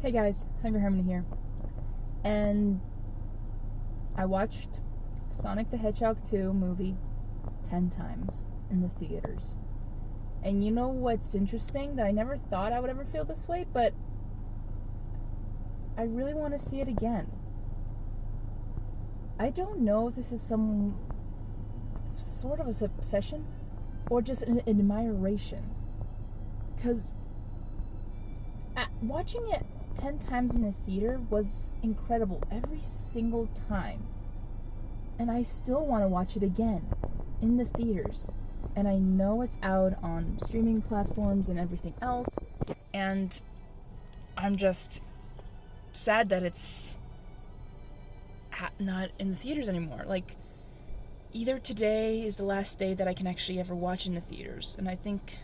Hey guys, Hungry Harmony here. And I watched Sonic the Hedgehog 2 movie 10 times in the theaters. And you know what's interesting? That I never thought I would ever feel this way, but I really want to see it again. I don't know if this is some sort of a obsession or just an admiration. Because watching it 10 times in the theater was incredible every single time. And I still want to watch it again in the theaters. And I know it's out on streaming platforms and everything else. And I'm just sad that it's not in the theaters anymore. Like, either today is the last day that I can actually ever watch in the theaters. And I think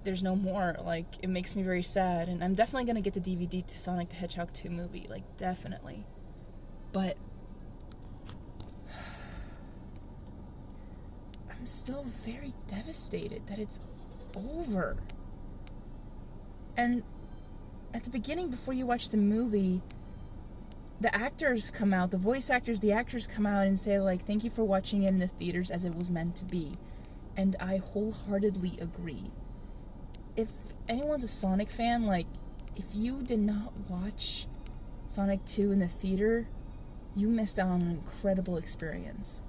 there's no more. Like, it makes me very sad. And I'm definitely going to get the DVD to Sonic the Hedgehog 2 movie. Like, definitely. But I'm still very devastated that it's over. And at the beginning, before you watch the movie, the actors come out, the voice actors, the actors come out and say, like, thank you for watching it in the theaters as it was meant to be. And I wholeheartedly agree. If anyone's a Sonic fan, like, if you did not watch Sonic 2 in the theater, you missed out on an incredible experience.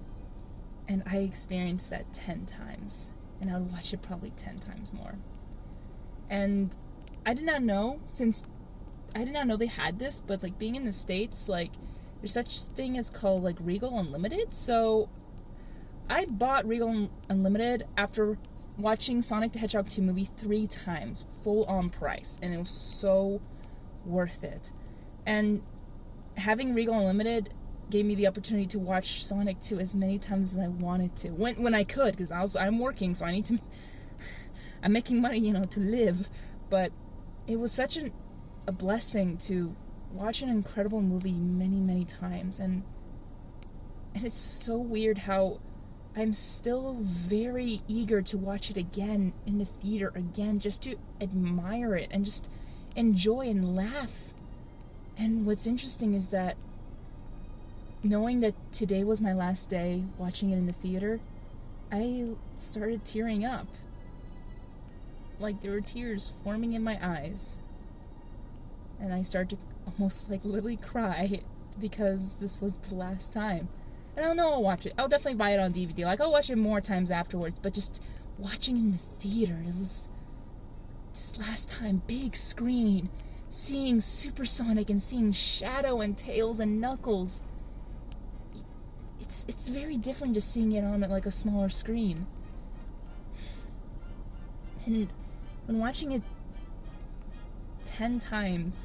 And I experienced that 10 times. And I would watch it probably 10 times more. And I did not know they had this, but, like, being in the States, like, there's such thing as called, like, Regal Unlimited. So I bought Regal Unlimited after watching Sonic the Hedgehog 2 movie 3 times, full on price, and it was so worth it. And having Regal Unlimited gave me the opportunity to watch Sonic 2 as many times as I wanted to, when I could, because I'm working, so I'm making money, to live. But it was such a blessing to watch an incredible movie many, many times, and it's so weird how I'm still very eager to watch it again in the theater again, just to admire it and just enjoy and laugh. And what's interesting is that knowing that today was my last day watching it in the theater, I started tearing up. Like, there were tears forming in my eyes. And I started to almost, like, literally cry because this was the last time. And I don't know, I'll watch it. I'll definitely buy it on DVD. Like, I'll watch it more times afterwards. But just watching it in the theater, it was just last time, big screen, seeing Supersonic and seeing Shadow and Tails and Knuckles. It's very different just seeing it on, like, a smaller screen. And when watching it 10 times,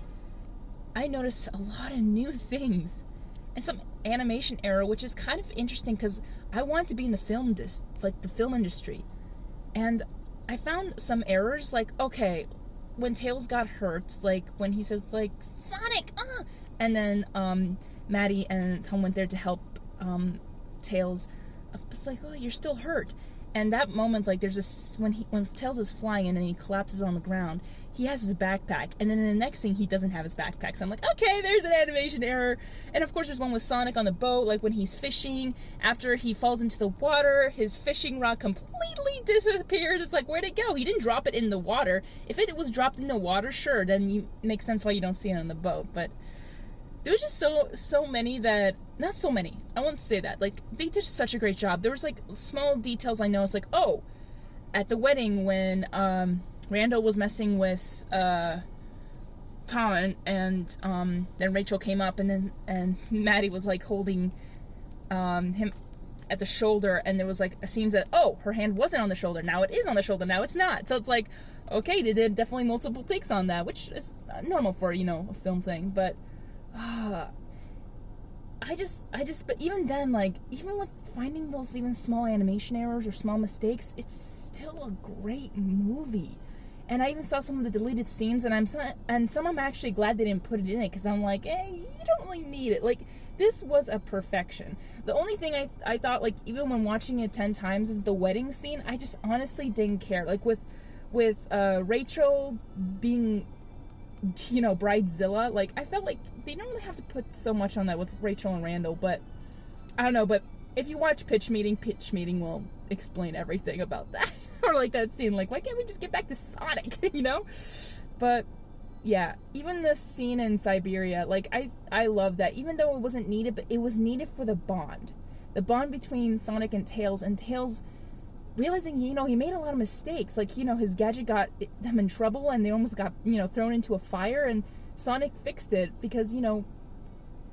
I noticed a lot of new things and some animation error, which is kind of interesting because I wanted to be in the film industry, and I found some errors. Like, okay, when Tails got hurt, like when he says, like, Sonic, and then Maddie and Tom went there to help Tails. It's like, oh, you're still hurt. And that moment, like, there's this, when Tails is flying and then he collapses on the ground, he has his backpack, and then in the next scene, he doesn't have his backpack. So I'm like, okay, there's an animation error. And of course, there's one with Sonic on the boat, like when he's fishing, after he falls into the water, his fishing rod completely disappears. It's like, where'd it go? He didn't drop it in the water. If it was dropped in the water, sure, then it makes sense why you don't see it on the boat. But there was just so many that, not so many, I won't say that, like, they did such a great job. There was, like, small details I noticed, like, oh, at the wedding when Randall was messing with Tom, and then Rachel came up, and Maddie was, like, holding him at the shoulder, and there was, like, a scene that, oh, her hand wasn't on the shoulder, now it is on the shoulder, now it's not. So it's like, okay, they did definitely multiple takes on that, which is normal for, a film thing. But but even then, like, even with finding those even small animation errors or small mistakes, it's still a great movie. And I even saw some of the deleted scenes, and some I'm actually glad they didn't put it in it, because I'm like, hey, you don't really need it. Like, this was a perfection. The only thing I thought, like, even when watching it 10 times, is the wedding scene. I just honestly didn't care. Like, with Rachel being you know, Bridezilla. Like, I felt like they don't really have to put so much on that with Rachel and Randall, but I don't know. But if you watch Pitch Meeting will explain everything about that. Or like that scene, like, why can't we just get back to Sonic, you know? But yeah, even the scene in Siberia, like, I love that. Even though it wasn't needed, but it was needed for the bond. The bond between Sonic and Tails realizing, you know, he made a lot of mistakes. Like, you know, his gadget got them in trouble and they almost got, you know, thrown into a fire, and Sonic fixed it because, you know,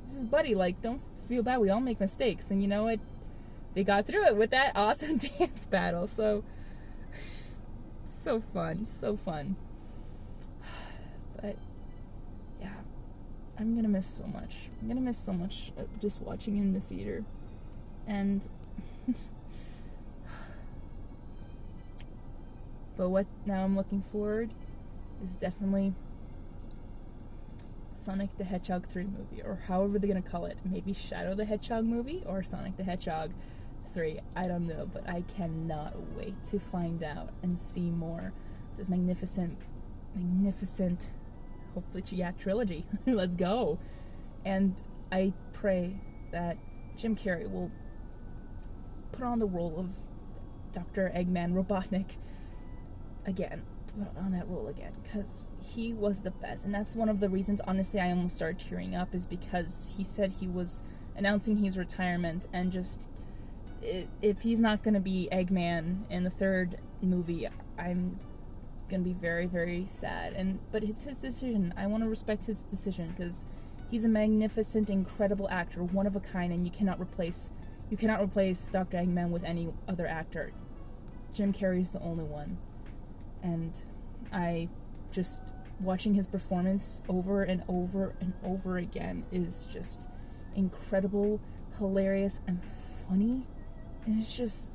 this is buddy, like, don't feel bad, we all make mistakes. And you know what? They got through it with that awesome dance battle. So fun, so fun. But yeah, I'm gonna miss so much. I'm gonna miss so much just watching it in the theater. And but what now I'm looking forward is definitely Sonic the Hedgehog 3 movie, or however they're gonna call it. Maybe Shadow the Hedgehog movie or Sonic the Hedgehog 3. I don't know, but I cannot wait to find out and see more. This magnificent, hopefully, trilogy. Let's go. And I pray that Jim Carrey will put on the role of Dr. Eggman Robotnik again. Put on that role again, because he was the best. And that's one of the reasons, honestly, I almost started tearing up, is because he said he was announcing his retirement, and just, if he's not going to be Eggman in the third movie, I'm going to be very, very sad. But it's his decision. I want to respect his decision, because he's a magnificent, incredible actor, one of a kind, and you cannot replace Dr. Eggman with any other actor. Jim Carrey's the only one. And I just, watching his performance over and over and over again is just incredible, hilarious, and funny. And it's just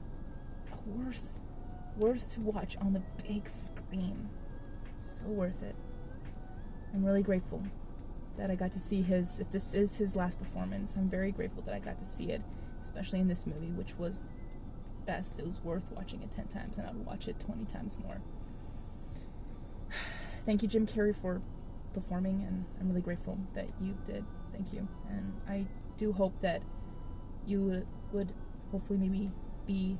worth to watch on the big screen. So worth it. I'm really grateful that I got to see if this is his last performance, I'm very grateful that I got to see it, especially in this movie, which was the best. It was worth watching it 10 times, and I would watch it 20 times more. Thank you, Jim Carrey, for performing, and I'm really grateful that you did. Thank you. And I do hope that you would hopefully maybe be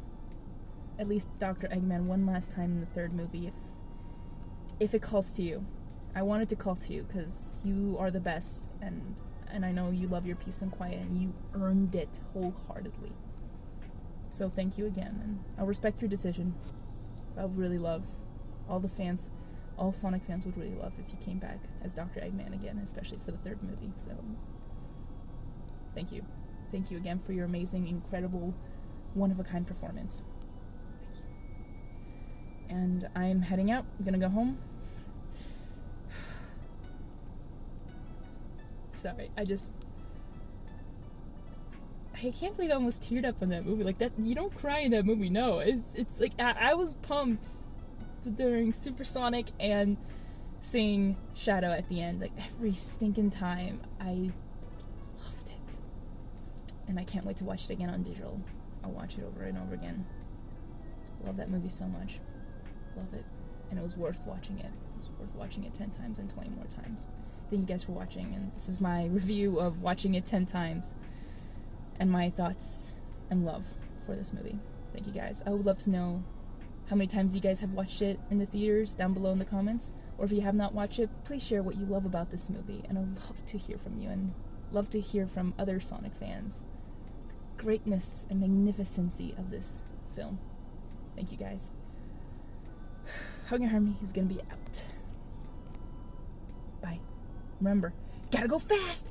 at least Dr. Eggman one last time in the third movie, if it calls to you. I want it to call to you, because you are the best, and I know you love your peace and quiet, and you earned it wholeheartedly. So thank you again, and I'll respect your decision. I would really love, all Sonic fans would really love if you came back as Dr. Eggman again, especially for the third movie. So thank you. Thank you again for your amazing, incredible, one-of-a-kind performance. Thank you. And I'm heading out. I'm gonna go home. Sorry, I can't believe I almost teared up on that movie. Like, that, you don't cry in that movie, no. It's like, I was pumped during Supersonic and seeing Shadow at the end. Like, every stinking time, I loved it. And I can't wait to watch it again on digital. I'll watch it over and over again. Love that movie so much. Love it. And it was worth watching it. It was worth watching it 10 times and 20 more times. Thank you guys for watching, and this is my review of watching it 10 times and my thoughts and love for this movie. Thank you guys. I would love to know how many times you guys have watched it in the theaters down below in the comments, or if you have not watched it, please share what you love about this movie, and I'd love to hear from you, and love to hear from other Sonic fans. The greatness and magnificency of this film. Thank you guys. Hungry Harmony is gonna be out. Bye. Remember, gotta go fast!